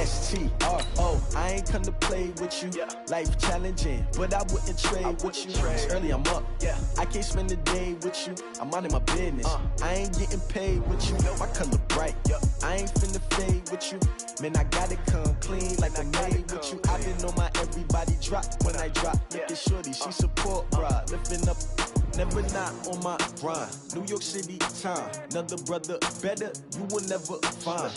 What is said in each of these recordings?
S-T-R-O. I ain't come to play with you. Life challenging, but I wouldn't trade with you. It's early, I'm up. I can't spend the day with you. I'm out in my business. I ain't getting paid with you. My color bright. I ain't finna fade with you. Man, I gotta come clean like I'm made with you. I been on my everybody drop when I drop. Look at shorty, she support, bruh. Lifting up, never not on my grind. New York City time, another brother better, you will never find.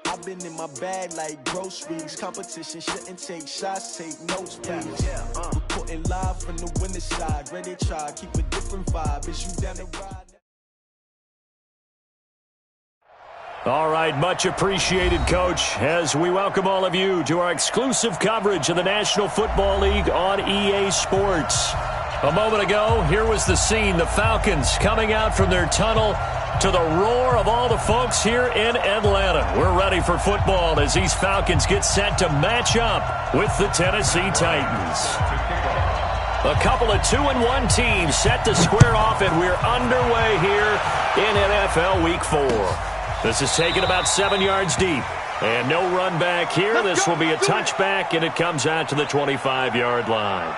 I've been in my bag like groceries. Competition shouldn't take shots, take notes, please. Reporting live from the winner side. Ready to try, keep a different vibe. Is you down the ride? All right, much appreciated, Coach, as we welcome all of you to our exclusive coverage of the National Football League on EA Sports. A moment ago, here was the scene, the Falcons coming out from their tunnel to the roar of all the folks here in Atlanta. We're ready for football as these Falcons get set to match up with the Tennessee Titans. A couple of 2-1 teams set to square off, and we're underway here in NFL Week 4. This is taken about 7 yards deep. And no run back here. This will be a touchback, and it comes out to the 25-yard line.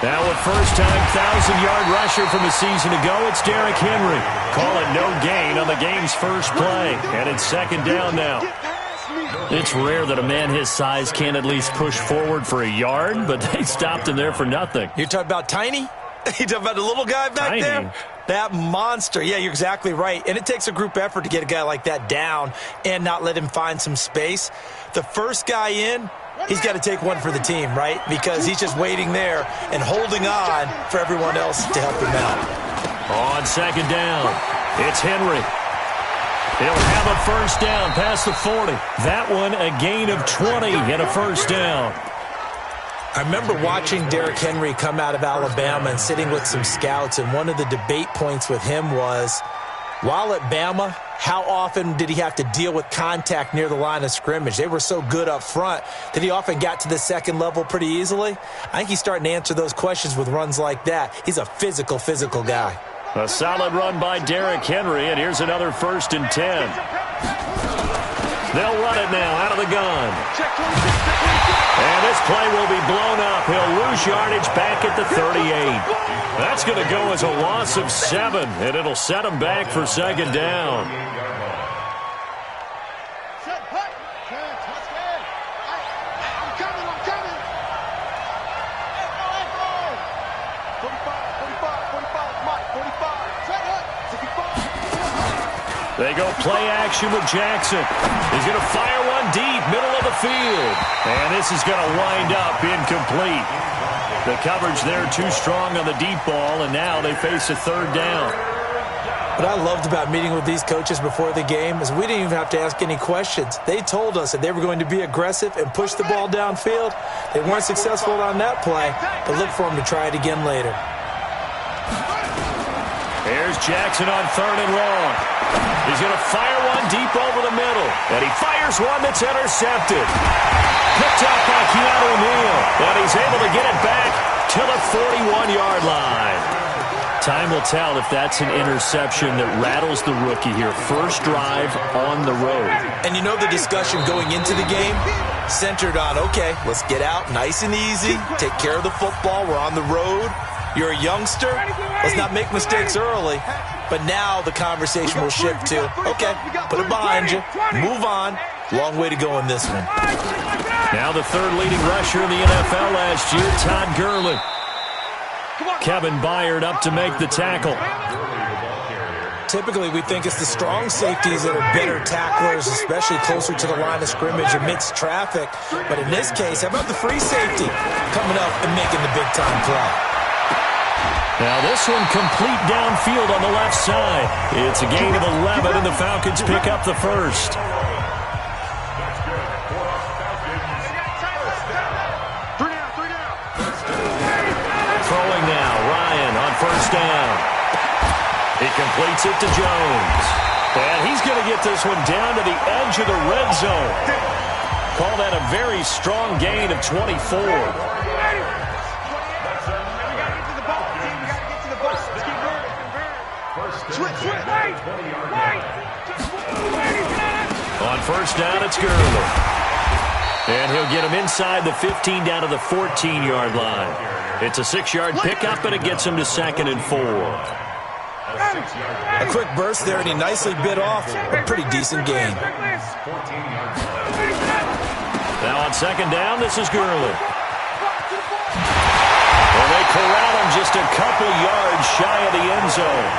Now a first-time 1,000-yard rusher from a season ago, it's Derrick Henry. Call it no gain on the game's first play, and it's second down now. It's rare that a man his size can't at least push forward for a yard, but they stopped him there for nothing. You're talking about Tiny? You talking about the little guy back there? That monster. Yeah, you're exactly right. And it takes a group effort to get a guy like that down and not let him find some space. The first guy in, he's got to take one for the team, right? Because he's just waiting there and holding on for everyone else to help him out. On second down, it's Henry. He'll have a first down past the 40. That one a gain of 20 and a first down. I remember watching Derrick Henry come out of Alabama and sitting with some scouts, and one of the debate points with him was, while at Bama, how often did he have to deal with contact near the line of scrimmage? They were so good up front that he often got to the second level pretty easily. I think he's starting to answer those questions with runs like that. He's a physical guy. A solid run by Derrick Henry, and here's another 1st and 10. They'll run it now out of the gun. And this play will be blown up. He'll lose yardage back at the 38. That's going to go as a loss of 7, and it'll set him back for second down. They go play action with Jackson. He's going to fire one deep, middle of the field. And this is going to wind up incomplete. The coverage there too strong on the deep ball, and now they face a 3rd down. What I loved about meeting with these coaches before the game is we didn't even have to ask any questions. They told us that they were going to be aggressive and push the ball downfield. They weren't successful on that play, but look for them to try it again later. Here's Jackson on 3rd and long. He's going to fire one deep over the middle. And he fires one that's intercepted. Picked up by Keanu Neal. And he's able to get it back to the 41-yard line. Time will tell if that's an interception that rattles the rookie here. First drive on the road. And you know the discussion going into the game centered on, okay, let's get out nice and easy. Take care of the football. We're on the road. You're a youngster. Let's not make mistakes early. But now the conversation will shift to, okay, put it behind you. Move on. Long way to go in this one. Now the 3rd leading rusher in the NFL last year, Todd Gurley. Kevin Byard up to make the tackle. Typically, we think it's the strong safeties that are better tacklers, especially closer to the line of scrimmage amidst traffic. But in this case, how about the free safety coming up and making the big-time play? Now this one complete downfield on the left side. It's a gain of 11, and the Falcons pick up the first. Throwing now, Ryan on first down. He completes it to Jones. And he's going to get this one down to the edge of the red zone. Call that a very strong gain of 24. On first down, it's Gurley. And he'll get him inside the 15 down to the 14-yard line. It's a 6-yard pickup, and it gets him to 2nd and 4. A quick burst there, and he nicely bit off a pretty decent gain. Now on 2nd down, this is Gurley. And they corral him just a couple yards shy of the end zone.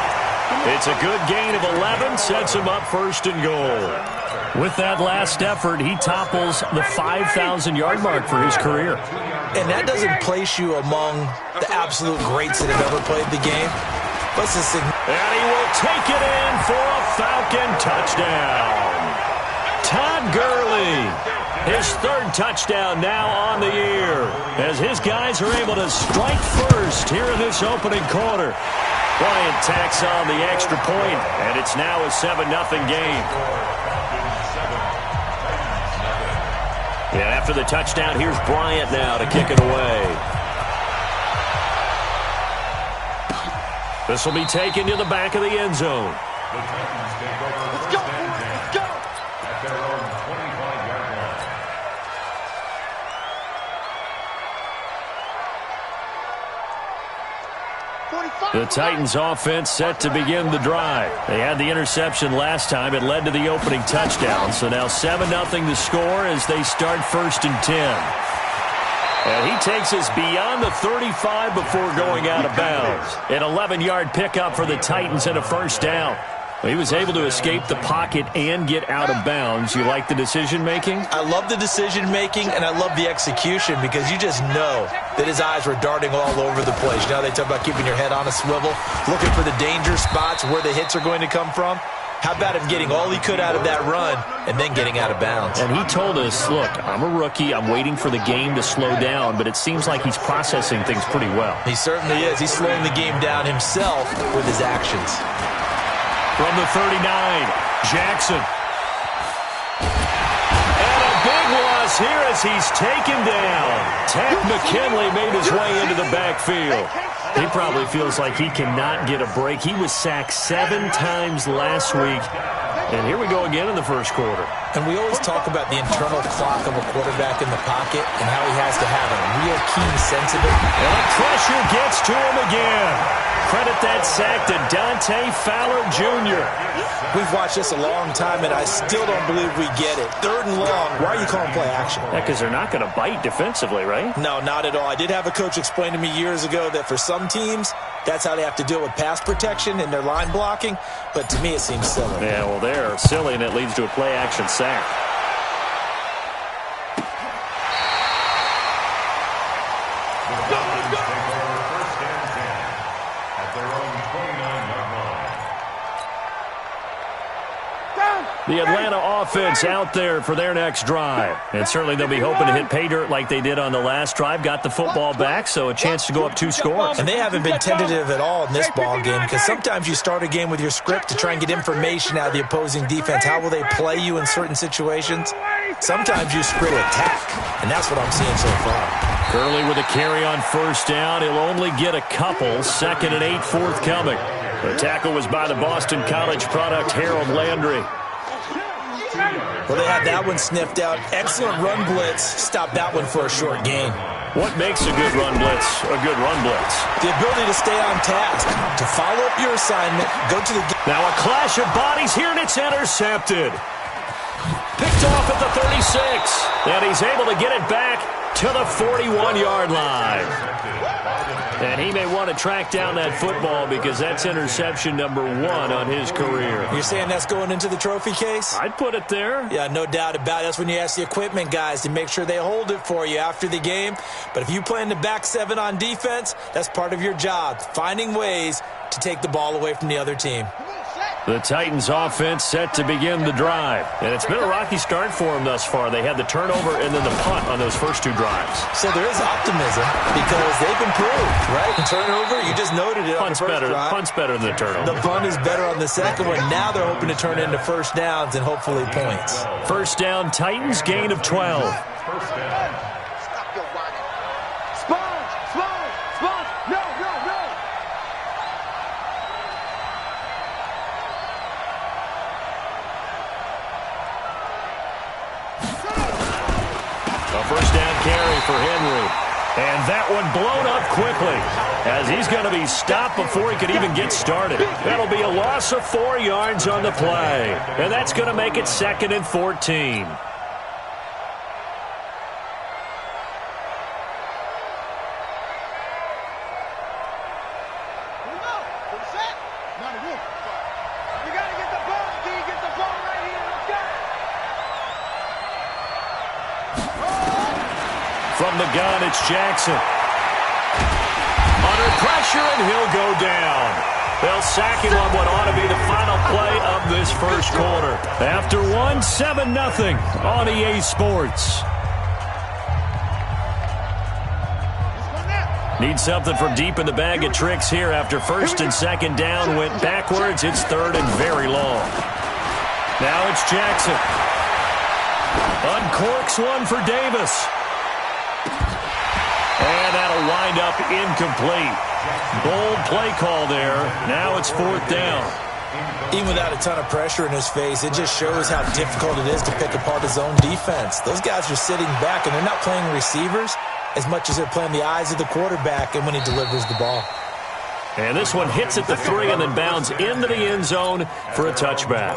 It's a good gain of 11, sets him up 1st and goal. With that last effort, he topples the 5,000-yard mark for his career. And that doesn't place you among the absolute greats that have ever played the game. And he will take it in for a Falcon touchdown. Todd Gurley, his 3rd touchdown now on the year, as his guys are able to strike first here in this opening quarter. Bryant tacks on the extra point, and it's now a 7-0 game. Yeah, after the touchdown, here's Bryant now to kick it away. This will be taken to the back of the end zone. Let's go! Let's go! At their own 25-yard line. The Titans offense set to begin the drive. They had the interception last time. It led to the opening touchdown. So now 7-0 the score as they start 1st and 10. And he takes us beyond the 35 before going out of bounds. An 11-yard pickup for the Titans and a 1st down. He was able to escape the pocket and get out of bounds. You like the decision-making? I love the decision-making, and I love the execution because you just know that his eyes were darting all over the place. You know, they talk about keeping your head on a swivel, looking for the danger spots where the hits are going to come from. How about him getting all he could out of that run and then getting out of bounds? And he told us, look, I'm a rookie. I'm waiting for the game to slow down, but it seems like he's processing things pretty well. He certainly is. He's slowing the game down himself with his actions. From the 39, Jackson. And a big loss here as he's taken down. Takk McKinley made his way into the backfield. He probably feels like he cannot get a break. He was sacked 7 times last week. And here we go again in the first quarter. And we always talk about the internal clock of a quarterback in the pocket and how he has to have a real keen sense of it. And the pressure gets to him again. Credit that sack to Dante Fowler Jr. We've watched this a long time, and I still don't believe we get it. 3rd and long. Why are you calling play action? Yeah, because they're not going to bite defensively, right? No, not at all. I did have a coach explain to me years ago that for some teams, that's how they have to deal with pass protection and their line blocking. But to me, it seems silly. Yeah, well, they're silly, and it leads to a play-action sack. The Atlanta offense out there for their next drive. And certainly they'll be hoping to hit pay dirt like they did on the last drive. Got the football back, so a chance to go up 2 scores. And they haven't been tentative at all in this ball game because sometimes you start a game with your script to try and get information out of the opposing defense. How will they play you in certain situations? Sometimes you script attack, and that's what I'm seeing so far. Gurley with a carry on first down. He'll only get a couple. 2nd and 8 forthcoming. The tackle was by the Boston College product, Harold Landry. Well, they had that one sniffed out. Excellent run blitz. Stopped that one for a short gain. What makes a good run blitz a good run blitz? The ability to stay on task, to follow up your assignment, go to the... Now a clash of bodies here, and it's intercepted. Picked off at the 36, and he's able to get it back to the 41-yard line. And he may want to track down that football because that's interception number 1 on his career. You're saying that's going into the trophy case? I'd put it there. Yeah, no doubt about it. That's when you ask the equipment guys to make sure they hold it for you after the game. But if you play in the back 7 on defense, that's part of your job, finding ways to take the ball away from the other team. The Titans offense set to begin the drive. And it's been a rocky start for them thus far. They had the turnover and then the punt on those first 2 drives. So there is optimism because they've improved, right? The turnover, you just noted it on the first drive. Punt's better than the turnover. The punt is better on the second one. Now they're hoping to turn it into first downs and hopefully points. First down, Titans, gain of 12. First down. Stop your whining. Sponge! No! A first down carry for Henry. And that one blown up quickly as he's going to be stopped before he could even get started. That'll be a loss of 4 yards on the play. And that's going to make it 2nd and 14. From the gun, it's Jackson. Under pressure, and he'll go down. They'll sack him on what ought to be the final play of this first quarter. After 7-0 on EA Sports. Need something from deep in the bag of tricks here after first and second down went backwards. It's 3rd and very long. Now it's Jackson. Uncorks one for Davis. And that'll wind up incomplete. Bold play call there. Now it's 4th down. Even without a ton of pressure in his face, it just shows how difficult it is to pick apart his own defense. Those guys are sitting back, and they're not playing receivers as much as they're playing the eyes of the quarterback and when he delivers the ball. And this one hits at the 3 and then bounds into the end zone for a touchback.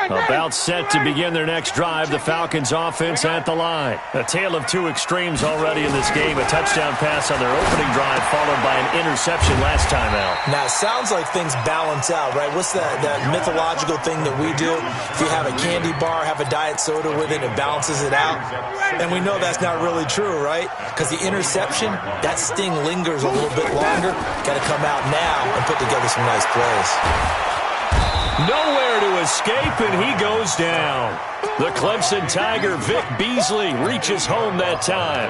About set to begin their next drive, the Falcons offense at the line. A tale of 2 extremes already in this game. A touchdown pass on their opening drive followed by an interception last time out. Now, it sounds like things balance out, right? What's that mythological thing that we do? If you have a candy bar, have a diet soda with it, it balances it out. And we know that's not really true, right? Because the interception, that sting lingers a little bit longer. Got to come out now and put together some nice plays. Nowhere to escape, and he goes down. The Clemson Tiger, Vic Beasley, reaches home that time.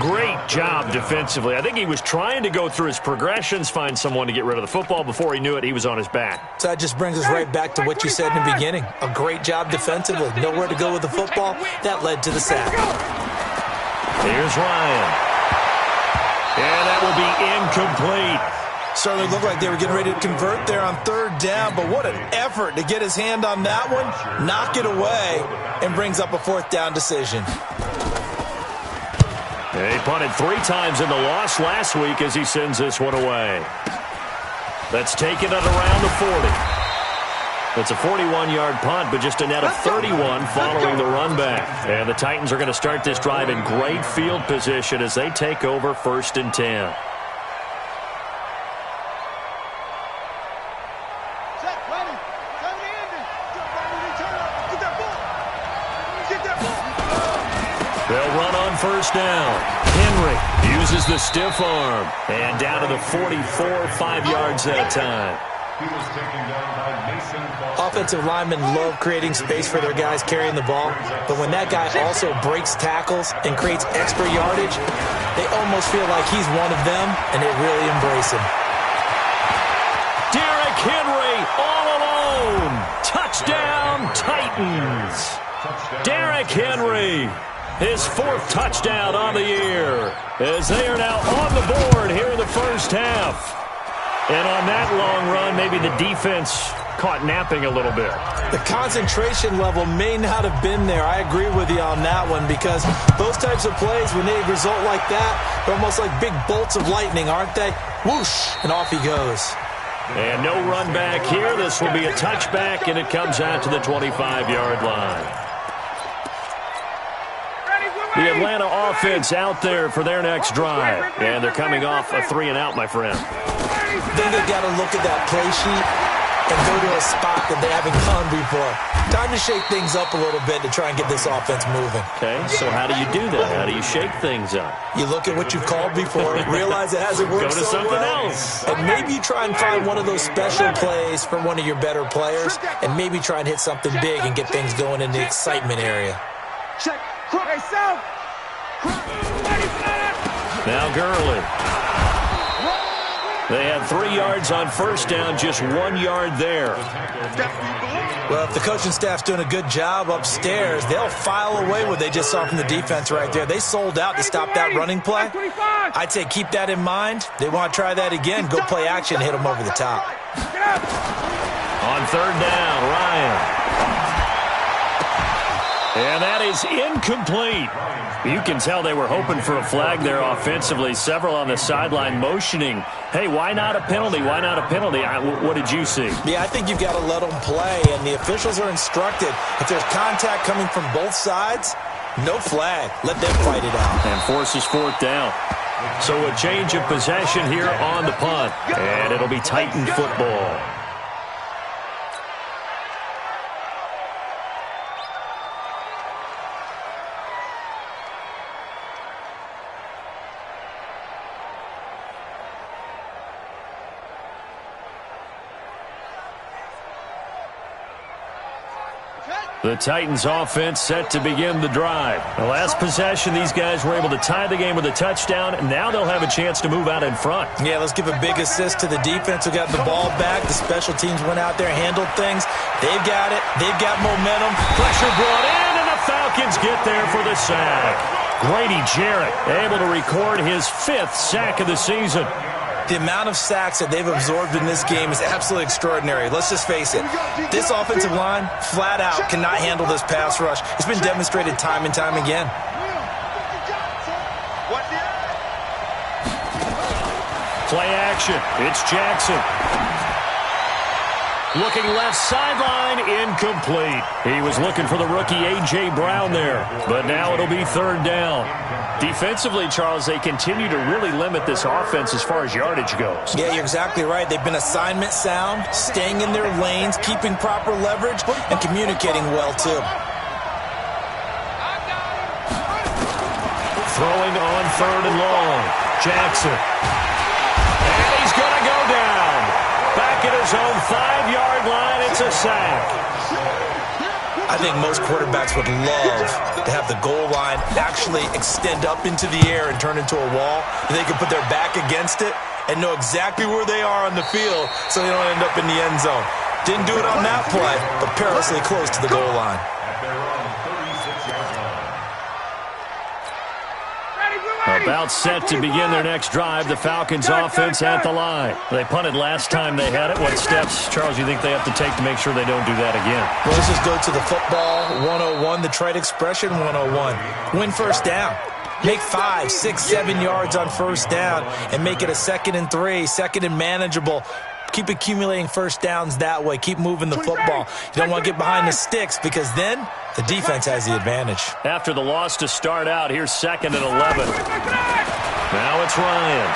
Great job defensively. I think he was trying to go through his progressions, find someone to get rid of the football. Before he knew it, he was on his back. So that just brings us right back to what you said in the beginning. A great job defensively. Nowhere to go with the football. That led to the sack. Here's Ryan. And that will be incomplete. Certainly looked like they were getting ready to convert there on 3rd down, but what an effort to get his hand on that one, knock it away, and brings up a 4th down decision. He punted 3 times in the loss last week as he sends this one away. Let's take it at around the 40. It's a 41-yard punt, but just a net of 31 following the run back. And the Titans are going to start this drive in great field position as they take over 1st and 10. They'll run on first down. Henry uses the stiff arm. And down to the 44, 5 yards that time. He was taken down by Mason. Offensive linemen love creating space for their guys carrying the ball, but when that guy also breaks tackles and creates extra yardage, they almost feel like he's one of them, and they really embrace him. Derrick Henry all alone. Touchdown, Titans. Derrick Henry, his 4th touchdown on the year, as they are now on the board here in the first half. And on that long run, maybe the defense caught napping a little bit. The concentration level may not have been there. I agree with you on that one, because those types of plays, when they result like that, they're almost like big bolts of lightning, aren't they? Whoosh, and off he goes. And no run back here. This will be a touchback, and it comes out to the 25-yard line. The Atlanta offense out there for their next drive. And they're coming off a 3-and-out, my friend. Then they've got to look at that play sheet and go to a spot that they haven't gone before. Time to shake things up a little bit to try and get this offense moving. Okay, so how do you do that? How do you shake things up? You look at what you've called before, realize it hasn't worked Go to so something well, else. and maybe you try and find one of those special plays for one of your better players, and maybe try and hit something big and get things going in the excitement area. Check. Hey, South. Now Gurley. They had 3 yards on first down, just 1 yard there. Well, if the coaching staff's doing a good job upstairs, they'll file away what they just saw from the defense right there. They sold out to stop that running play. I'd say keep that in mind. They want to try that again. Go play action, hit them over the top. On third down, Ryan. And that is incomplete. You can tell they were hoping for a flag there offensively. Several on the sideline motioning, hey, why not a penalty? Why not a penalty? What did you see? Yeah, I think you've got to let them play, and the officials are instructed. If there's contact coming from both sides, no flag. Let them fight it out. And forces fourth down. So a change of possession here on the punt. And it'll be Titan football. The Titans offense set to begin the drive. The last possession, these guys were able to tie the game with a touchdown, and now they'll have a chance to move out in front. Yeah, let's give a big assist to the defense who got the ball back. The special teams went out there, handled things. They've got it. They've got momentum. Pressure brought in, and the Falcons get there for the sack. Grady Jarrett able to record his 5th sack of the season. The amount of sacks that they've absorbed in this game is absolutely extraordinary. Let's just face it. This offensive line, flat out, cannot handle this pass rush. It's been demonstrated time and time again. Play action. It's Jackson. Looking left sideline, incomplete. He was looking for the rookie A.J. Brown there, but now it'll be third down. Defensively, Charles, they continue to really limit this offense as far as yardage goes. Yeah, you're exactly right. They've been assignment sound, staying in their lanes, keeping proper leverage, and communicating well, too. Throwing on third and long. Jackson. And he's going to go down. Back at his own 5-yard line, it's a sack. I think most quarterbacks would love to have the goal line actually extend up into the air and turn into a wall. And they can put their back against it and know exactly where they are on the field so they don't end up in the end zone. Didn't do it on that play, but perilously close to the goal line. About set to begin their next drive, the Falcons offense at the line. They punted last time they had it. What steps, Charles, you think they have to take to make sure they don't do that again? Well, let's just go to the football 101, the trade expression 101. Win first down. Make 5, 6, 7 yards on first down and make it a 2nd and 3, 2nd and manageable. Keep accumulating first downs that way. Keep moving the football. You don't want to get behind the sticks because then the defense has the advantage. After the loss to start out, here's 2nd and 11. Now it's Ryan.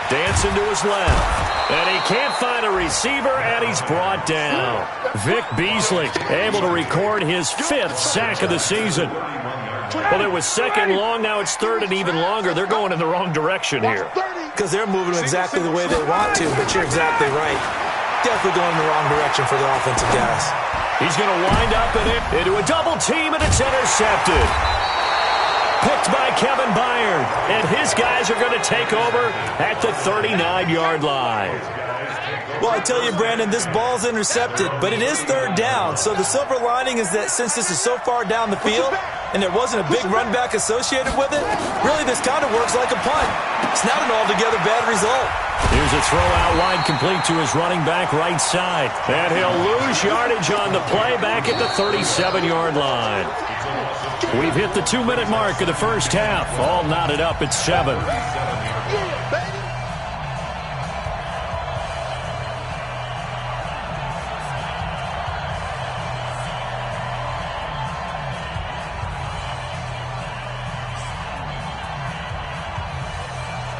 Dancing to his left. And he can't find a receiver, and he's brought down. Vic Beasley able to record his 5th sack of the season. Well, it was 2nd long. Now it's 3rd and even longer. They're going in the wrong direction here. Because they're moving exactly the way they want to, but you're exactly right. Definitely going in the wrong direction for the offensive guys. He's going to wind up into a double team, and it's intercepted. Picked by Kevin Byard, and his guys are going to take over at the 39-yard line. Well, I tell you, Brandon, this ball's intercepted, but it is 3rd down. So the silver lining is that since this is so far down the field and there wasn't a big run back associated with it, really this kind of works like a punt. It's not an altogether bad result. Here's a throw out wide complete to his running back right side. And he'll lose yardage on the play back at the 37-yard line. We've hit the 2-minute mark of the first half. All knotted up at 7.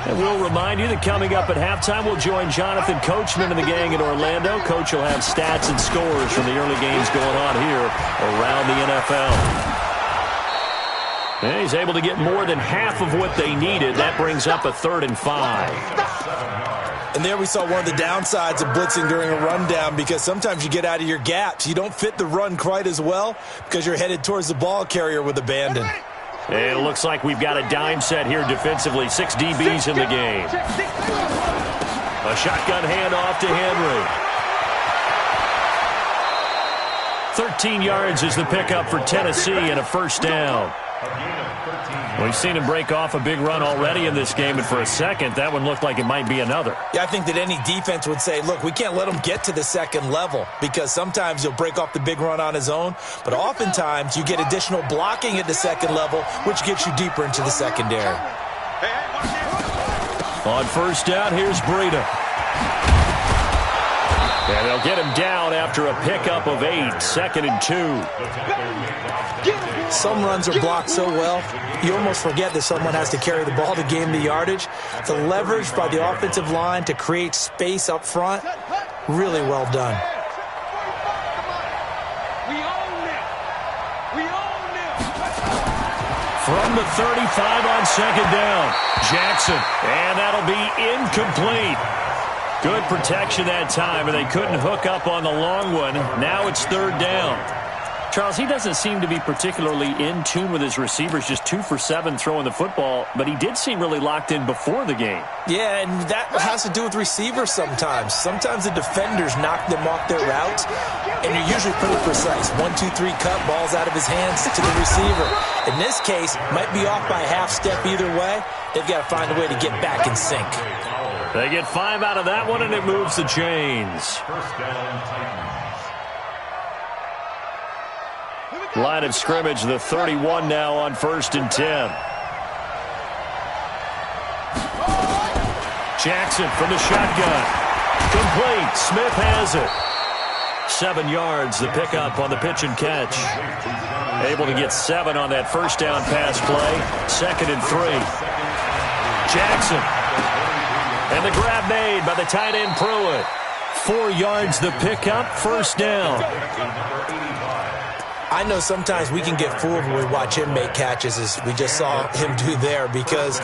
And we'll remind you that coming up at halftime, we'll join Jonathan Coachman and the gang in Orlando. Coach will have stats and scores from the early games going on here around the NFL. And he's able to get more than half of what they needed. That brings up a 3rd and 5. And there we saw one of the downsides of blitzing during a rundown, because sometimes you get out of your gaps. You don't fit the run quite as well because you're headed towards the ball carrier with abandon. And it looks like we've got a dime set here defensively. 6 DBs in the game. A shotgun handoff to Henry. 13 yards is the pickup for Tennessee and a 1st down. We've seen him break off a big run already in this game, and for a second, that one looked like it might be another. Yeah, I think that any defense would say, look, we can't let him get to the 2nd level, because sometimes he'll break off the big run on his own, but oftentimes you get additional blocking at the 2nd level, which gets you deeper into the secondary. On 1st down, here's Breida. And they'll get him down after a pickup of 8, 2nd and 2. Some runs are blocked so well, you almost forget that someone has to carry the ball to gain the yardage. The leverage by the offensive line to create space up front, really well done. From the 35 on 2nd down, Jackson. And that'll be incomplete. Good protection that time, and they couldn't hook up on the long one. Now it's 3rd down. Charles, he doesn't seem to be particularly in tune with his receivers, just 2 for 7 throwing the football, but he did seem really locked in before the game. Yeah, and that has to do with receivers sometimes. Sometimes the defenders knock them off their routes, and you're usually pretty precise. 1, 2, 3 cut, balls out of his hands to the receiver. In this case, might be off by a half step either way. They've got to find a way to get back in sync. They get 5 out of that one, and it moves the chains. 1st down, Titans. Line of scrimmage, the 31 now on 1st and 10. Jackson from the shotgun. Complete. Smith has it. 7 yards, the pickup on the pitch and catch. Able to get 7 on that 1st down pass play. 2nd and 3. Jackson. And the grab made by the tight end Pruitt. 4 yards, the pickup. 1st down. I know sometimes we can get fooled when we watch him make catches, as we just saw him do there, because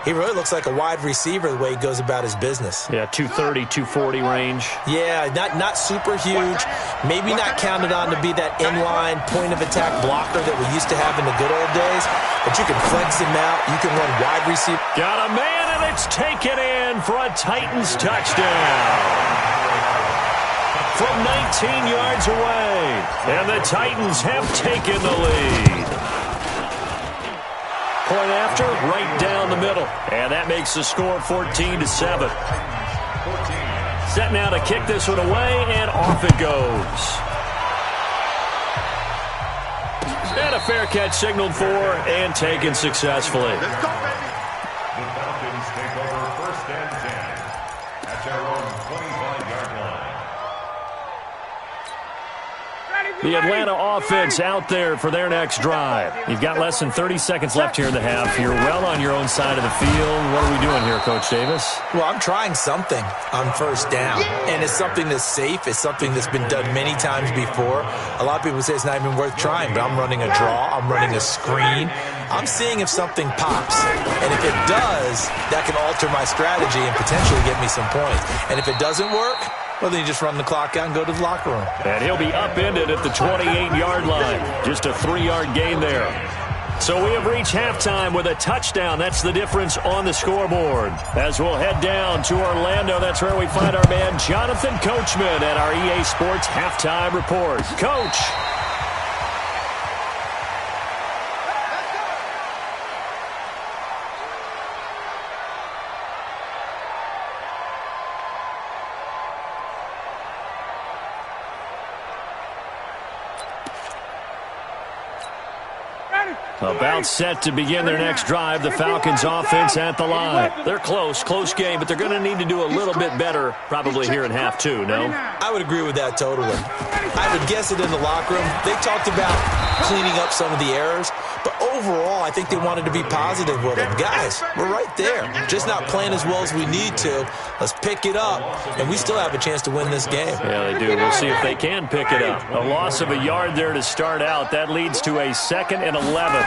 he really looks like a wide receiver the way he goes about his business. Yeah, 230, 240 range. Yeah, not super huge. Maybe not counted on to be that inline point-of-attack blocker that we used to have in the good old days, but you can flex him out. You can run wide receiver. Got a man, and it's taken in for a Titans touchdown. From 19 yards away, and the Titans have taken the lead. Point after, right down the middle, and that makes the score 14-7. Set now to kick this one away, and off it goes. And a fair catch signaled for and taken successfully. The Falcons take over 1st and 10 at their own 25-yard line. The Atlanta offense out there for their next drive. You've got less than 30 seconds left here in the half. You're well on your own side of the field. What are we doing here, Coach Davis? Well, I'm trying something on 1st down, and it's something that's safe. It's something that's been done many times before. A lot of people say it's not even worth trying, but I'm running a draw. I'm running a screen. I'm seeing if something pops, and if it does, that can alter my strategy and potentially get me some points. And if it doesn't work, well, then you just run the clock out and go to the locker room. And he'll be upended at the 28-yard line. Just a 3-yard gain there. So we have reached halftime with a touchdown. That's the difference on the scoreboard. As we'll head down to Orlando, that's where we find our man Jonathan Coachman at our EA Sports Halftime Report. Coach. About set to begin their next drive. The Falcons offense at the line. They're close game, but they're going to need to do a little bit better probably here in half 2, no? I would agree with that totally. I would guess it in the locker room. They talked about cleaning up some of the errors, but overall, I think they wanted to be positive with him. Guys, we're right there. Just not playing as well as we need to. Let's pick it up, and we still have a chance to win this game. Yeah, they do. We'll see if they can pick it up. A loss of a yard there to start out. That leads to a 2nd and 11.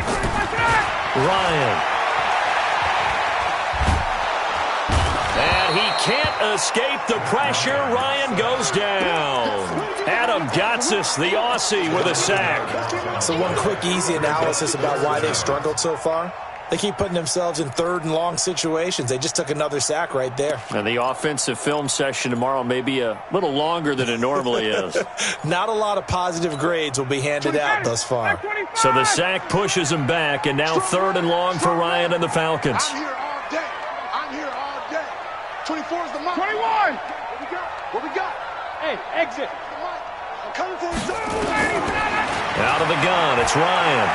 Ryan. And he can't escape the pressure. Ryan goes down. Adam Gotsis, the Aussie, with a sack. So one quick, easy analysis about why they've struggled so far. They keep putting themselves in 3rd and long situations. They just took another sack right there. And the offensive film session tomorrow may be a little longer than it normally is. Not a lot of positive grades will be handed out thus far. So the sack pushes him back, and now 3rd and long for Ryan and the Falcons. I'm here all day. I'm here all day. 24 is the mark. 21. What we got? What we got? Hey, exit. I'm coming to the zone. Out of the gun, it's Ryan.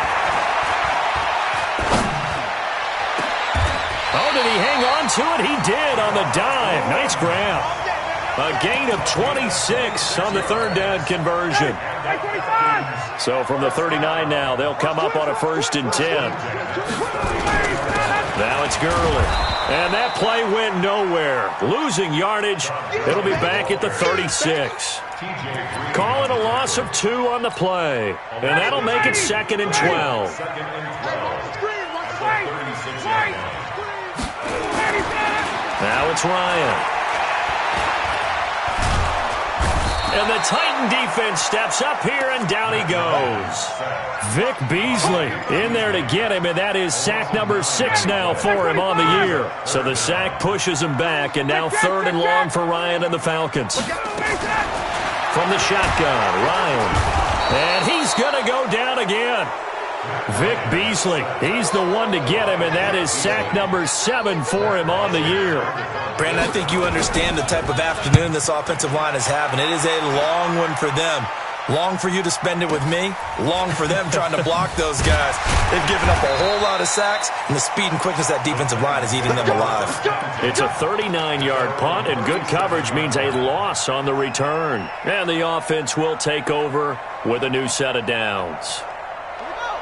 Oh, did he hang on to it? He did on the dive. Nice grab. A gain of 26 on the 3rd down conversion. So from the 39 now, they'll come up on a 1st and 10. Now it's Gurley. And that play went nowhere. Losing yardage. It'll be back at the 36. Call it a loss of 2 on the play. And that'll make it 2nd and 12. Now it's Ryan. And the Titan defense steps up here, and down he goes. Vic Beasley in there to get him, and that is sack number 6 now for him on the year. So the sack pushes him back, and now 3rd and long for Ryan and the Falcons. From the shotgun, Ryan. And he's going to go down again. Vic Beasley, he's the one to get him, and that is sack number 7 for him on the year. Brandon, I think you understand the type of afternoon this offensive line is having. It is a long one for them. Long for you to spend it with me. Long for them trying to block those guys. They've given up a whole lot of sacks, and the speed and quickness of that defensive line is eating them alive. It's a 39-yard punt, and good coverage means a loss on the return. And the offense will take over with a new set of downs.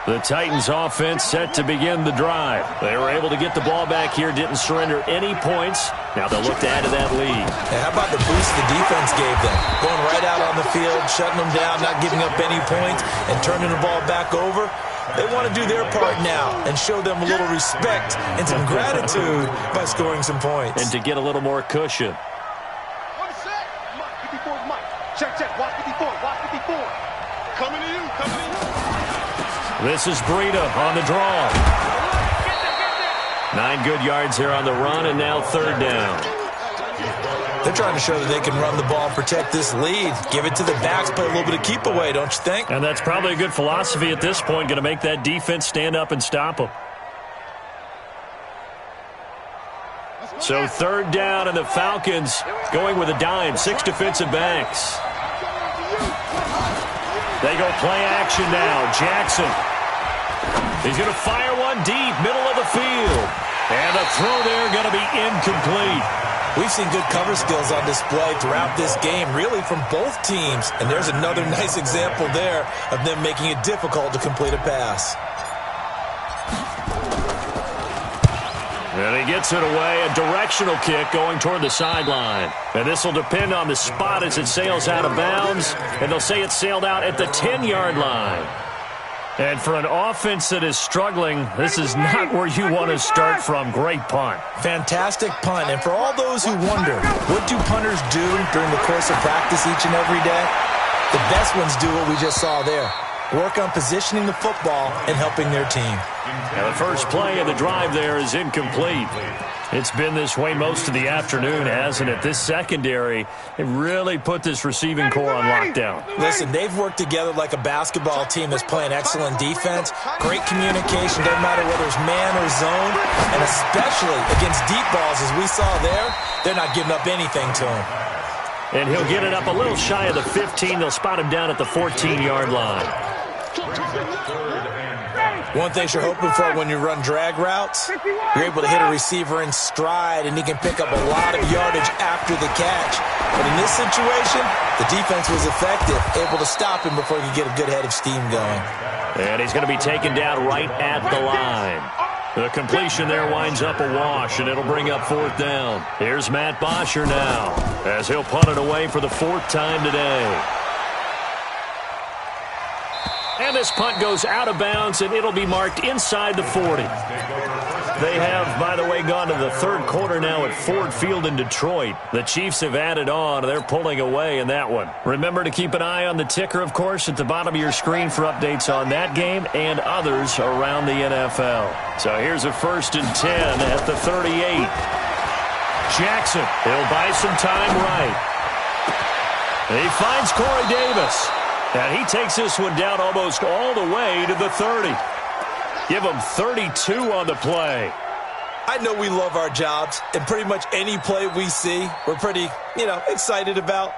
The Titans offense set to begin the drive. They were able to get the ball back here, didn't surrender any points. Now they'll look to add to that lead. Now, how about the boost the defense gave them? Going right out on the field, shutting them down, not giving up any points, and turning the ball back over. They want to do their part now and show them a little respect and some gratitude by scoring some points. And to get a little more cushion. One set. Mike, 54 is Mike. Check, check. Watch 54. Watch 54. Coming to you. Coming to you. This is Breida on the draw. 9 good yards here on the run, and now 3rd down. They're trying to show that they can run the ball and protect this lead. Give it to the backs, play a little bit of keep away, don't you think? And that's probably a good philosophy at this point, going to make that defense stand up and stop them. So 3rd down, and the Falcons going with a dime, 6 defensive backs. They go play action now. Jackson. He's going to fire one deep, middle of the field. And the throw there going to be incomplete. We've seen good cover skills on display throughout this game, really from both teams. And there's another nice example there of them making it difficult to complete a pass. And he gets it away, a directional kick going toward the sideline. And this will depend on the spot as it sails out of bounds. And they'll say it sailed out at the 10-yard line. And for an offense that is struggling, this is not where you want to start from. Great punt. Fantastic punt. And for all those who wonder, what do punters do during the course of practice each and every day? The best ones do what we just saw there. Work on positioning the football and helping their team. And the first play of the drive there is incomplete. It's been this way most of the afternoon, hasn't it? This secondary, it really put this receiving core on lockdown. Listen, they've worked together like a basketball team that's playing excellent defense. Great communication, doesn't matter whether it's man or zone. And especially against deep balls, as we saw there, they're not giving up anything to him. And he'll get it up a little shy of the 15. They'll spot him down at the 14-yard line. One thing you're hoping for when you run drag routes, you're able to hit a receiver in stride, and he can pick up a lot of yardage after the catch. But in this situation, the defense was effective, able to stop him before he could get a good head of steam going. And he's going to be taken down right at the line. The completion there winds up a wash, and it'll bring up 4th down. Here's Matt Bosher now, as he'll punt it away for the 4th time today. And this punt goes out of bounds, and it'll be marked inside the 40. They have, by the way, gone to the 3rd quarter now at Ford Field in Detroit. The Chiefs have added on. They're pulling away in that one. Remember to keep an eye on the ticker, of course, at the bottom of your screen for updates on that game and others around the NFL. So here's a 1st and 10 at the 38. Jackson, he'll buy some time right. He finds Corey Davis. And he takes this one down almost all the way to the 30. Give him 32 on the play. I know we love our jobs, and pretty much any play we see, we're pretty, excited about.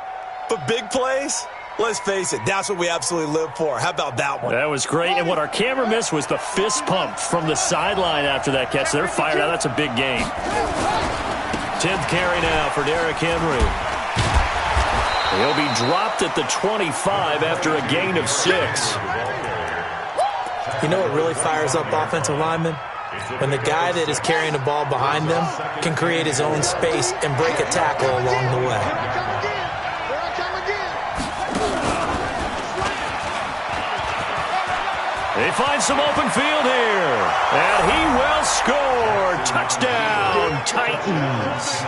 But big plays, let's face it, that's what we absolutely live for. How about that one? That was great, and what our camera missed was the fist pump from the sideline after that catch. They're fired out. That's a big game. 10th carry now for Derrick Henry. He'll be dropped at the 25 after a gain of 6. You know what really fires up offensive linemen? When the guy that is carrying the ball behind them can create his own space and break a tackle along the way. He finds some open field here, and he will score. Touchdown, Titans.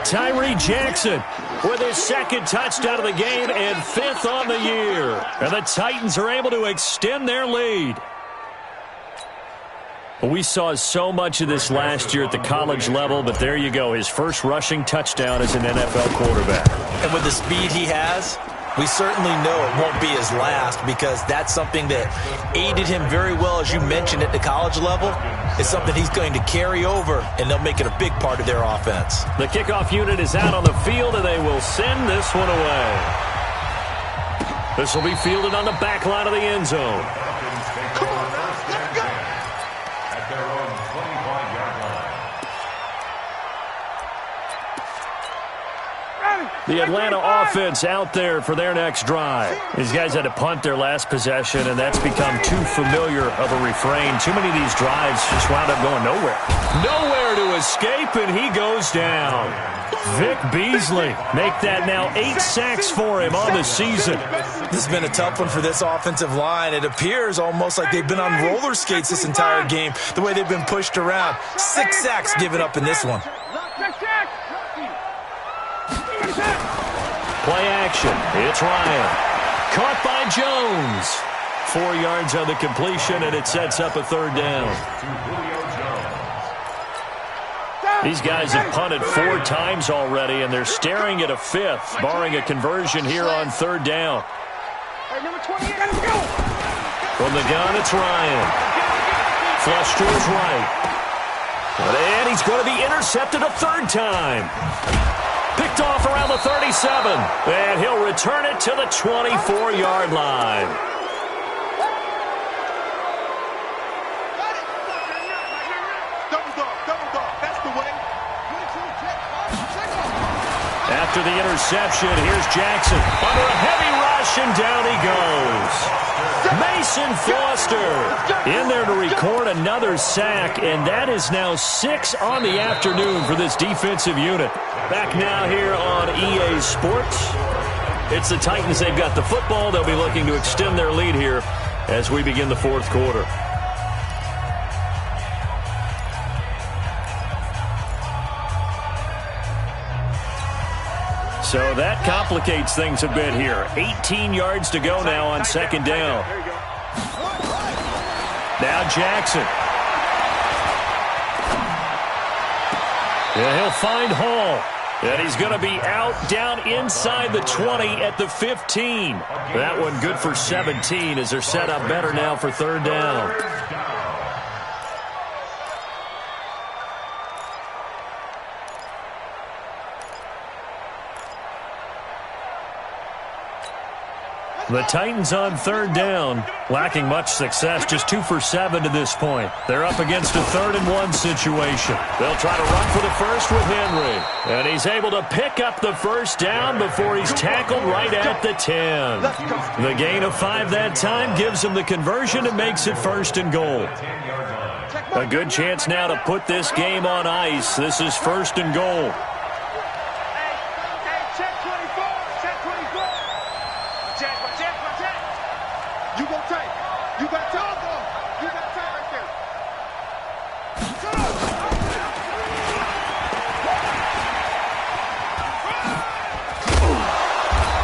Tyree Jackson with his 2nd touchdown of the game and 5th on the year. And the Titans are able to extend their lead. We saw so much of this last year at the college level, but there you go. His first rushing touchdown as an NFL quarterback. And with the speed he has, we certainly know it won't be his last, because that's something that aided him very well, as you mentioned, at the college level. It's something he's going to carry over, and they'll make it a big part of their offense. The kickoff unit is out on the field, and they will send this one away. This will be fielded on the back line of the end zone. Come on, let's go. At their own 25-yard line. The Atlanta offense out there for their next drive. These guys had to punt their last possession, and that's become too familiar of a refrain. Too many of these drives just wound up going nowhere. Nowhere to escape, and he goes down. Vic Beasley, make that now 8 sacks for him on the season. This has been a tough one for this offensive line. It appears almost like they've been on roller skates this entire game, the way they've been pushed around. 6 sacks given up in this one. Play action. It's Ryan. Caught by Jones. 4 yards on the completion, and it sets up a 3rd down. These guys have punted 4 times already, and they're staring at a 5th, barring a conversion here on 3rd down. From the gun, it's Ryan. Flush to his right. And he's going to be intercepted a 3rd time. Picked off around the 37, and he'll return it to the 24-yard line. After the interception, here's Jackson under a heavy rush, and down he goes. Mason Foster in there to record another sack, and that is now 6 on the afternoon for this defensive unit. Back now here on EA Sports. It's the Titans. They've got the football. They'll be looking to extend their lead here as we begin the 4th quarter. So that complicates things a bit here. 18 yards to go now on 2nd down. Now Jackson. Yeah, he'll find Hall. And he's going to be out down inside the 20 at the 15. That one good for 17 as they're set up better now for 3rd down. The Titans on third down, lacking much success, just 2 for 7 to this point. They're up against a 3rd-and-1 situation. They'll try to run for the first with Henry. And he's able to pick up the first down before he's tackled right at the 10. The gain of 5 that time gives him the conversion and makes it 1st and goal. A good chance now to put this game on ice. This is 1st and goal.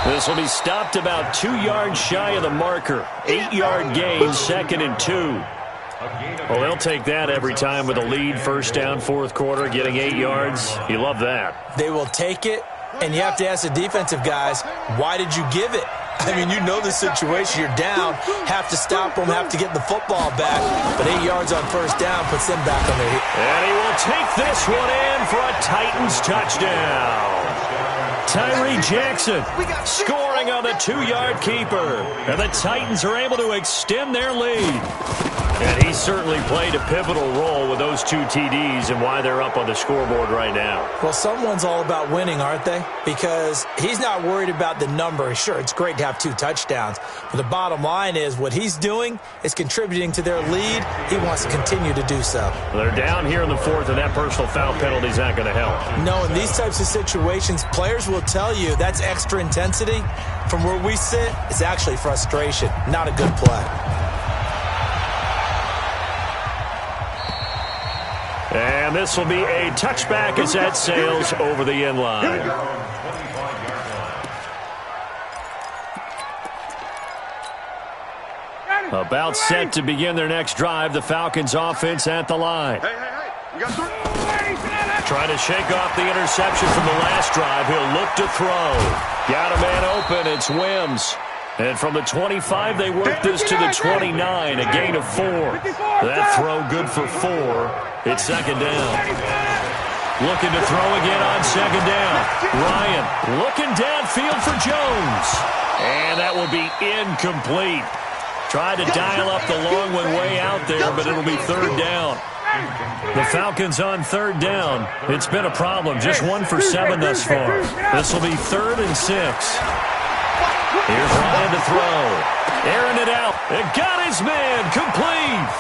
This will be stopped about 2 yards shy of the marker. 8-yard gain, 2nd and 2. Well, they'll take that every time with a lead, 1st down, 4th quarter, getting 8 yards. You love that. They will take it, and you have to ask the defensive guys, why did you give it? I mean, you know the situation. You're down, have to stop them, have to get the football back. But 8 yards on 1st down puts them back on their feet. And he will take this one in for a Titans touchdown. Tyree Jackson scoring on the 2-yard keeper. And the Titans are able to extend their lead. And he certainly played a pivotal role with those 2 TDs and why they're up on the scoreboard right now. Well, someone's all about winning, aren't they? Because he's not worried about the number. Sure, it's great to have 2 touchdowns. But the bottom line is what he's doing is contributing to their lead. He wants to continue to do so. They're down here in the 4th, and that personal foul penalty is not going to help. No, in these types of situations, players will tell you that's extra intensity. From where we sit, it's actually frustration, not a good play. And this will be a touchback as that sails over the end line. About set to begin their next drive, the Falcons offense at the line. Trying to shake off the interception from the last drive. He'll look to throw. Got a man open. It's Wims. And from the 25, they work this to the 29, a gain of 4. That throw good for 4. It's 2nd down. Looking to throw again on 2nd down. Ryan looking downfield for Jones. And that will be incomplete. Tried to dial up the long one way out there, but it'll be 3rd down. The Falcons on 3rd down. It's been a problem. Just 1 for 7 thus far. This will be 3rd and 6. Here's Ryan to throw. Airing it out. It got his man. Complete.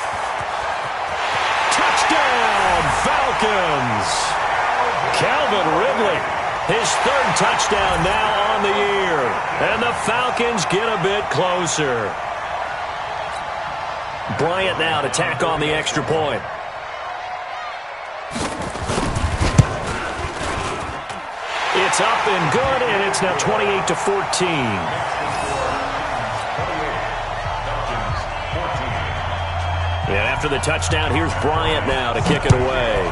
Touchdown, Falcons. Calvin Ridley. His 3rd touchdown now on the year. And the Falcons get a bit closer. Bryant now to tack on the extra point. It's up and good, and it's now 28-14. And after the touchdown, here's Bryant now to kick it away.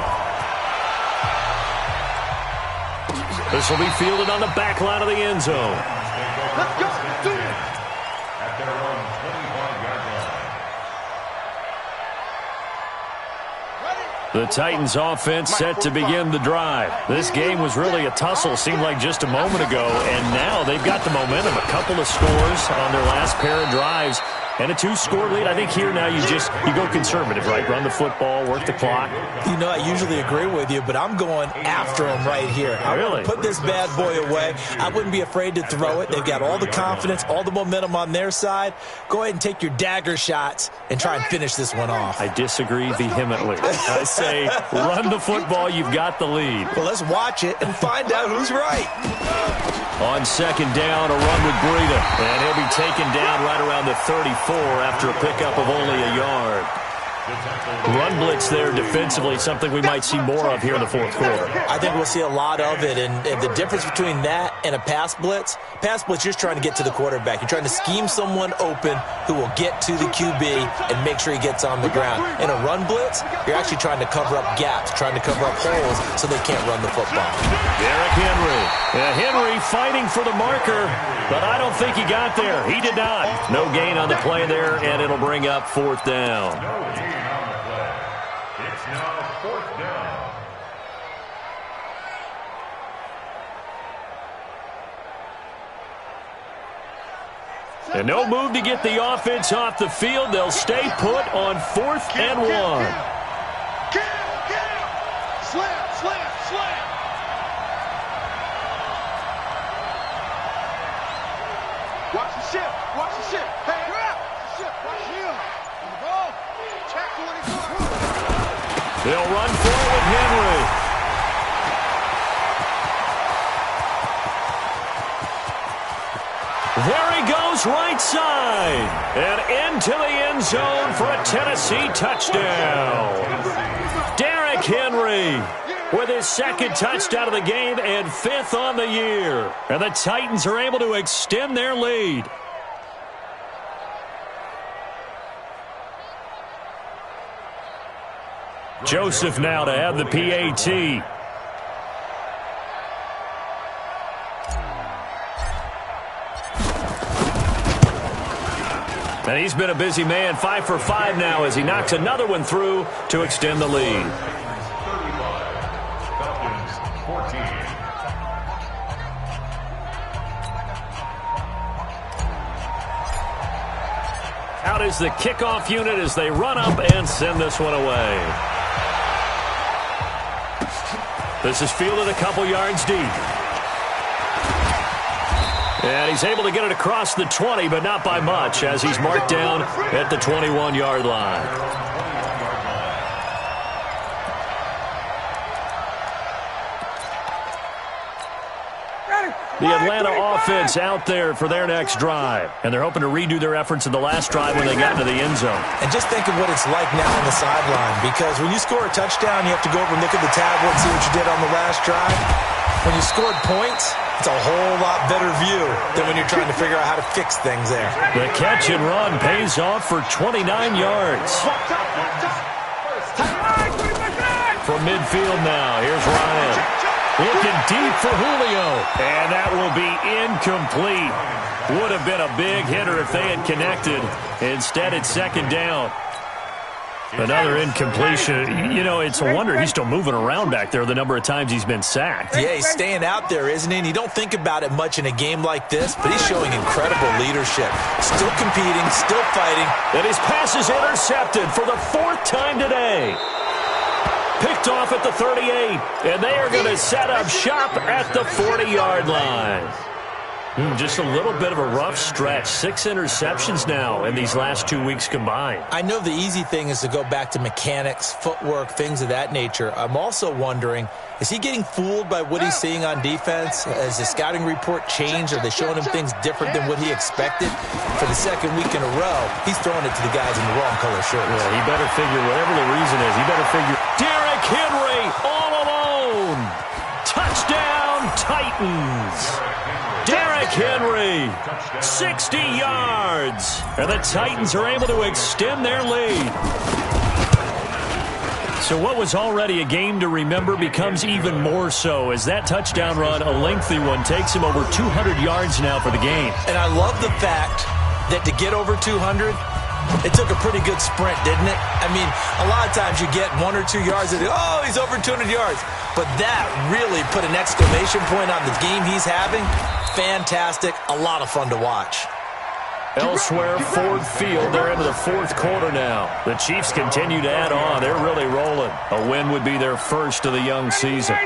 This will be fielded on the back line of the end zone. Let's go. At their own 25-yard line. The Titans offense set to begin the drive. This game was really a tussle, seemed like just a moment ago, and now they've got the momentum. A couple of scores on their last pair of drives. And a 2-score lead. I think here now you go conservative, right? Run the football, work the clock. You know, I usually agree with you, but I'm going after them right here. I want to put this bad boy away. I wouldn't be afraid to throw it. They've got all the confidence, all the momentum on their side. Go ahead and take your dagger shots and try and finish this one off. I disagree vehemently. I say run the football. You've got the lead. Well, let's watch it and find out who's right. On 2nd down, a run with Breida. And he'll be taken down right around the 34 after a pickup of only a yard. Run blitz there defensively, something we might see more of here in the 4th quarter. I think we'll see a lot of it, and the difference between that and a pass blitz, you're just trying to get to the quarterback. You're trying to scheme someone open who will get to the QB and make sure he gets on the ground. In a run blitz, you're actually trying to cover up gaps, trying to cover up holes so they can't run the football. Derrick Henry. Henry fighting for the marker, but I don't think he got there. He did not. No gain on the play there, and it'll bring up 4th down. It's now 4th down. And no move to get the offense off the field. They'll stay put on 4th and 1. Slam, slam, slam. Watch the ship. Watch the ship. Hey, grab. Ship. Watch him. On the ball. Tackle when he's going. They'll run forward Henry. There he goes right side. And into the end zone for a Tennessee touchdown. Derrick Henry with his 2nd touchdown of the game and 5th on the year. And the Titans are able to extend their lead. Joseph now to have the PAT. And he's been a busy man, 5 for 5 now as he knocks another one through to extend the lead. 35, Falcons 14. Out is the kickoff unit as they run up and send this one away. This is fielded a couple yards deep. And he's able to get it across the 20, but not by much, as he's marked down at the 21-yard line. The Atlanta offense out there for their next drive. And they're hoping to redo their efforts in the last drive when they got into the end zone. And just think of what it's like now on the sideline, because when you score a touchdown, you have to go over and look at the tablet and see what you did on the last drive. When you scored points, it's a whole lot better view than when you're trying to figure out how to fix things there. The catch and run pays off for 29 yards. From midfield now, here's Ryan. Looking deep for Julio. And that will be incomplete. Would have been a big hitter if they had connected. Instead, it's 2nd down. Another incompletion. You know, it's a wonder he's still moving around back there the number of times he's been sacked. Yeah, he's staying out there, isn't he? And you don't think about it much in a game like this, but he's showing incredible leadership. Still competing, still fighting. And his pass is intercepted for the 4th time today. Picked off at the 38, and they are going to set up shop at the 40-yard line. Just a little bit of a rough stretch. 6 interceptions now in these last 2 weeks combined. I know the easy thing is to go back to mechanics, footwork, things of that nature. I'm also wondering, is he getting fooled by what he's seeing on defense? Has the scouting report changed? Are they showing him things different than what he expected? For the 2nd week in a row, he's throwing it to the guys in the wrong color shirts. Yeah, he better figure, whatever the reason is, he better figure. Derrick Henry all alone. Touchdown, Titans. Derrick Henry, 60 yards. And the Titans are able to extend their lead. So what was already a game to remember becomes even more so as that touchdown run, a lengthy one, takes him over 200 yards now for the game. And I love the fact that to get over 200, it took a pretty good sprint, didn't it? I mean, a lot of times you get 1 or 2 yards and, oh, he's over 200 yards. But that really put an exclamation point on the game he's having. Fantastic. A lot of fun to watch. Elsewhere, Ford Field, they're into the 4th quarter now. The Chiefs continue to add on. They're really rolling. A win would be their first of the young season.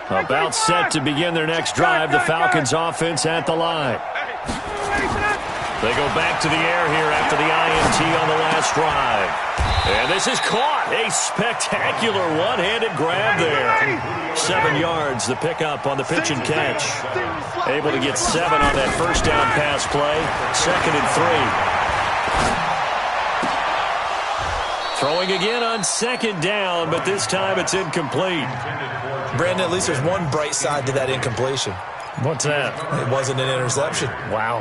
About set to begin their next drive, the Falcons offense at the line. They go back to the air here after the INT on the last drive. And this is caught. A spectacular one-handed grab there. 7 yards, the pickup on the pitch and catch. Able to get 7 on that first down pass play. 2nd and 3. Throwing again on 2nd down, but this time it's incomplete. Brandon, at least there's one bright side to that incompletion. What's that? It wasn't an interception. Wow.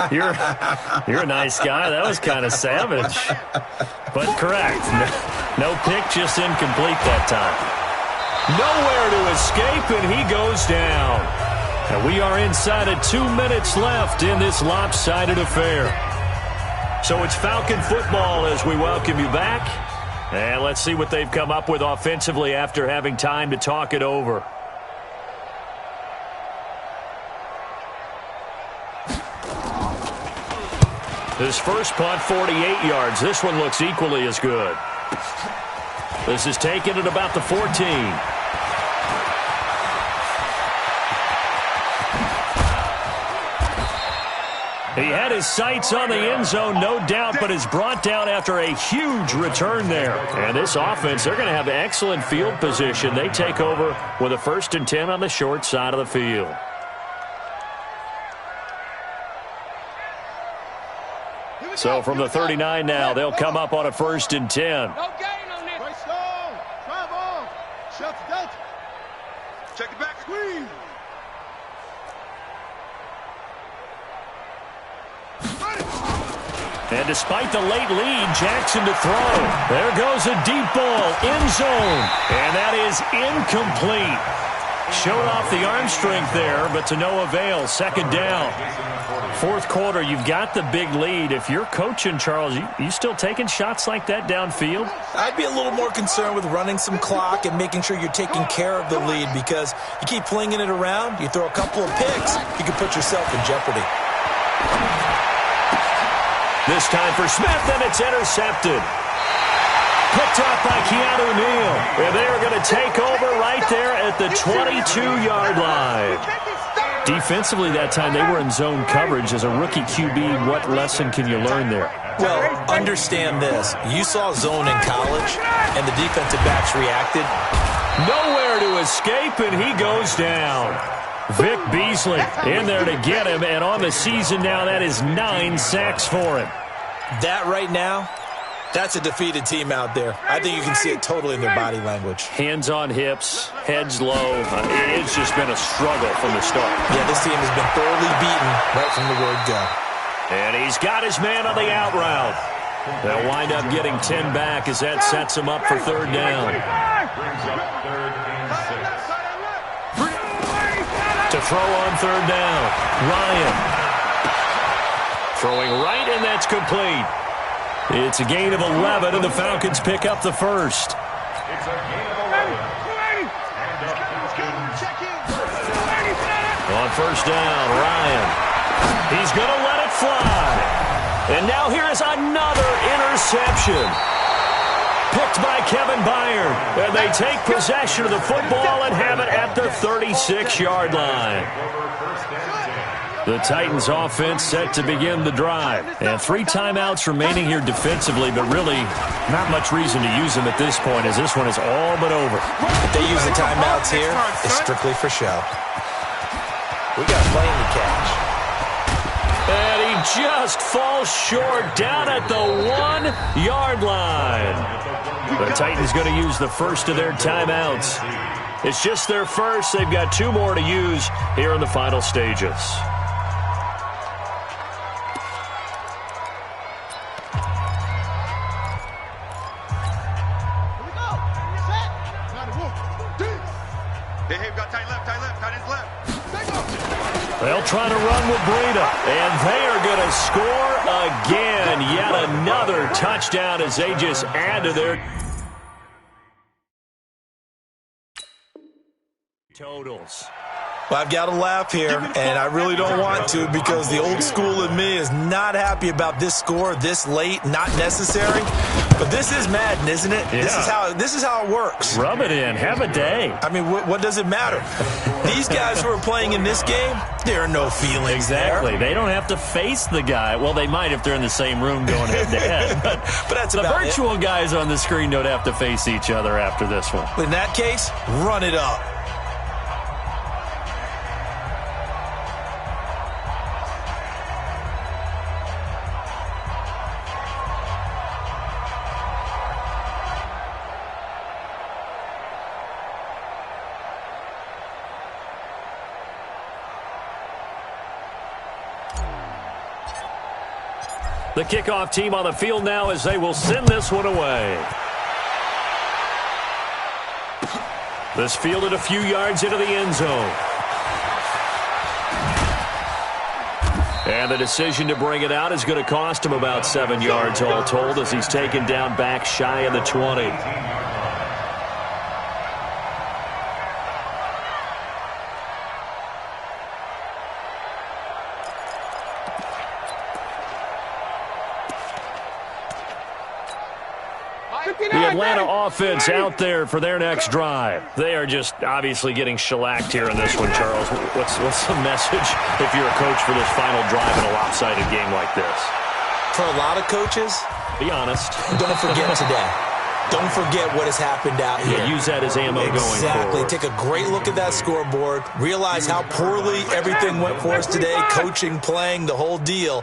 You're a nice guy. That was kind of savage. But correct. No pick, just incomplete that time. Nowhere to escape, and he goes down. And we are inside of 2 minutes left in this lopsided affair. So it's Falcon football as we welcome you back. And let's see what they've come up with offensively after having time to talk it over. His first punt, 48 yards. This one looks equally as good. This is taken at about the 14. He had his sights on the end zone, no doubt, but is brought down after a huge return there. And this offense, they're going to have excellent field position. They take over with a 1st and 10 on the short side of the field. So from the 39 now, they'll come up on a 1st and 10. No gain on this. Right stone. Drive on. Shuts Delta. Check it back. Squeeze. And despite the late lead, Jackson to throw. There goes a deep ball, end zone. And that is incomplete. Showed off the arm strength there, but to no avail. 2nd down. 4th quarter, you've got the big lead. If you're coaching, Charles, you still taking shots like that downfield? I'd be a little more concerned with running some clock and making sure you're taking care of the lead, because you keep flinging it around, you throw a couple of picks, you can put yourself in jeopardy. This time for Smith, and it's intercepted. Picked up by Keanu Neal. And they are going to take over right there at the 22-yard line. Defensively that time, they were in zone coverage. As a rookie QB, what lesson can you learn there? Well, understand this. You saw zone in college, and the defensive backs reacted. Nowhere to escape, and he goes down. Vic Beasley in there to get him, and on the season now, that is 9 sacks for him. That right now, that's a defeated team out there. I think you can see it totally in their body language. Hands on hips, heads low. It's just been a struggle from the start. Yeah, this team has been thoroughly beaten right from the word go. And he's got his man on the out route. They'll wind up getting 10 back as that sets him up for 3rd down. Brings up 3rd and 6. To throw on 3rd down, Ryan. Throwing right, and that's complete. It's a gain of 11, and the Falcons pick up the 1st. It's a gain of 11. And up On 1st down, Ryan. He's going to let it fly. And now here is another interception. Picked by Kevin Byard. And they take possession of the football and have it at the 36-yard line. The Titans offense set to begin the drive. And 3 timeouts remaining here defensively, but really not much reason to use them at this point, as this one is all but over. If they use the timeouts here, it's strictly for show. We got playing to catch. And he just falls short down at the 1-yard line. The Titans going to use the first of their timeouts. It's just their first. They've got 2 more to use here in the final stages. They'll try to run with Breida, and they are going to score again. Yet another touchdown as they just add to their totals. Well, I've got to laugh here, and I really don't want to, because the old school in me is not happy about this score this late, not necessary. But this is Madden, isn't it? Yeah. This is how it works. Rub it in. Have a day. I mean, what does it matter? These guys who are playing in this game, there are no feelings Exactly. there. They don't have to face the guy. Well, they might if they're in the same room going head-to-head. But that's the about virtual guys on the screen don't have to face each other after this one. In that case, run it up. The kickoff team on the field now as they will send this one away. This fielded a few yards into the end zone. And the decision to bring it out is going to cost him about 7 yards all told, as he's taken down back shy of the 20. Atlanta offense out there for their next drive. They are just obviously getting shellacked here in this one, Charles. What's the message if you're a coach for this final drive in a lopsided game like this? For a lot of coaches, be honest. Don't forget today. Don't forget what has happened out here. Yeah, use that as ammo going forward. Exactly. Take a great look at that scoreboard. Realize how poorly everything went for us today. Coaching, playing, the whole deal.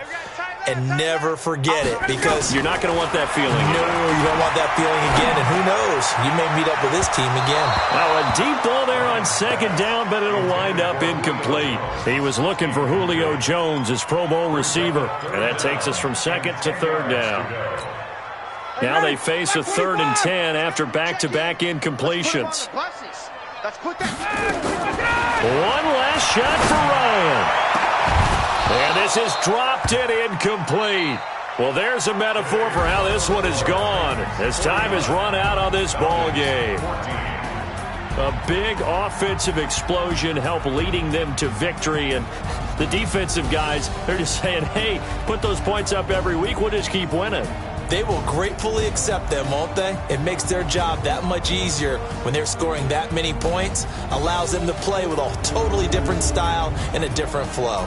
And never forget it, because you're not going to want that feeling. No, you don't want that feeling again. And who knows? You may meet up with this team again. Well, a deep ball there on second down, but it'll wind up incomplete. He was looking for Julio Jones, his Pro Bowl receiver. And that takes us from second to third down. Now they face a 3rd and 10 after back-to-back incompletions. One last shot for Ryan. And this is dropped and incomplete. Well, there's a metaphor for how this one is gone as time has run out on this ball game. A big offensive explosion helped leading them to victory, and the defensive guys, they're just saying, hey, put those points up every week, we'll just keep winning. They will gratefully accept them, won't they? It makes their job that much easier when they're scoring that many points, allows them to play with a totally different style and a different flow.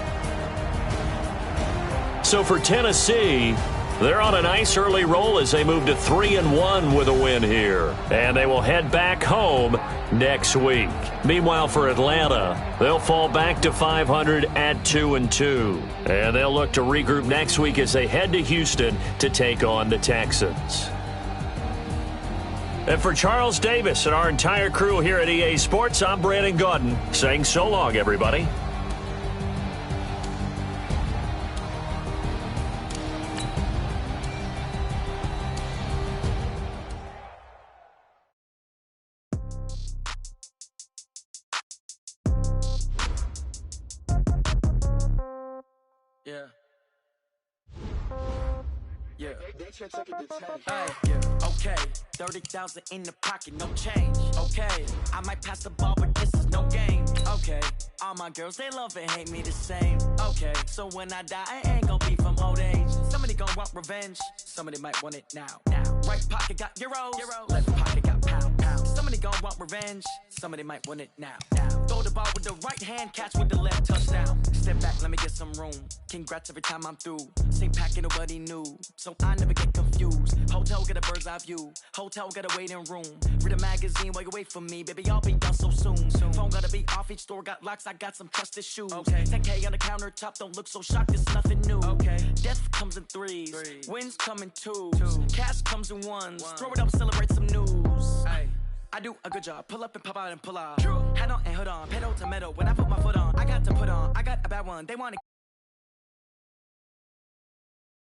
So for Tennessee, they're on a nice early roll as they move to 3-1 with a win here. And they will head back home next week. Meanwhile, for Atlanta, they'll fall back to 500 at 2-2. And they'll look to regroup next week as they head to Houston to take on the Texans. And for Charles Davis and our entire crew here at EA Sports, I'm Brandon Gaudin saying so long, everybody. Okay, 30,000 in the pocket, no change. Okay, I might pass the ball, but this is no game. Okay, all my girls, they love and hate me the same. Okay, so when I die, I ain't gonna be from old age. Somebody gonna want revenge, somebody might want it now. Right pocket got euros, left pocket got pound. Somebody gonna want revenge, somebody might want it now. Throw the ball with the right hand, catch with the left, touchdown. Step back, let me get some room. Congrats every time I'm through. Same packet, nobody knew, so I never get confused. Hotel get a bird's eye view. Hotel got a waiting room. Read a magazine while you wait for me, baby. I'll be done so soon. Phone gotta be off. Each store got locks. I got some trusted shoes. 10K on the countertop. Don't look so shocked. It's nothing new. Death comes in threes. Wins come in twos. Cash comes in ones. Throw it up, celebrate some news. I do a good job. Pull up and pop out and pull out. Hat on and hood on. Pedal to metal. When I put my foot on, I got to put on. I got a bad one. They want to.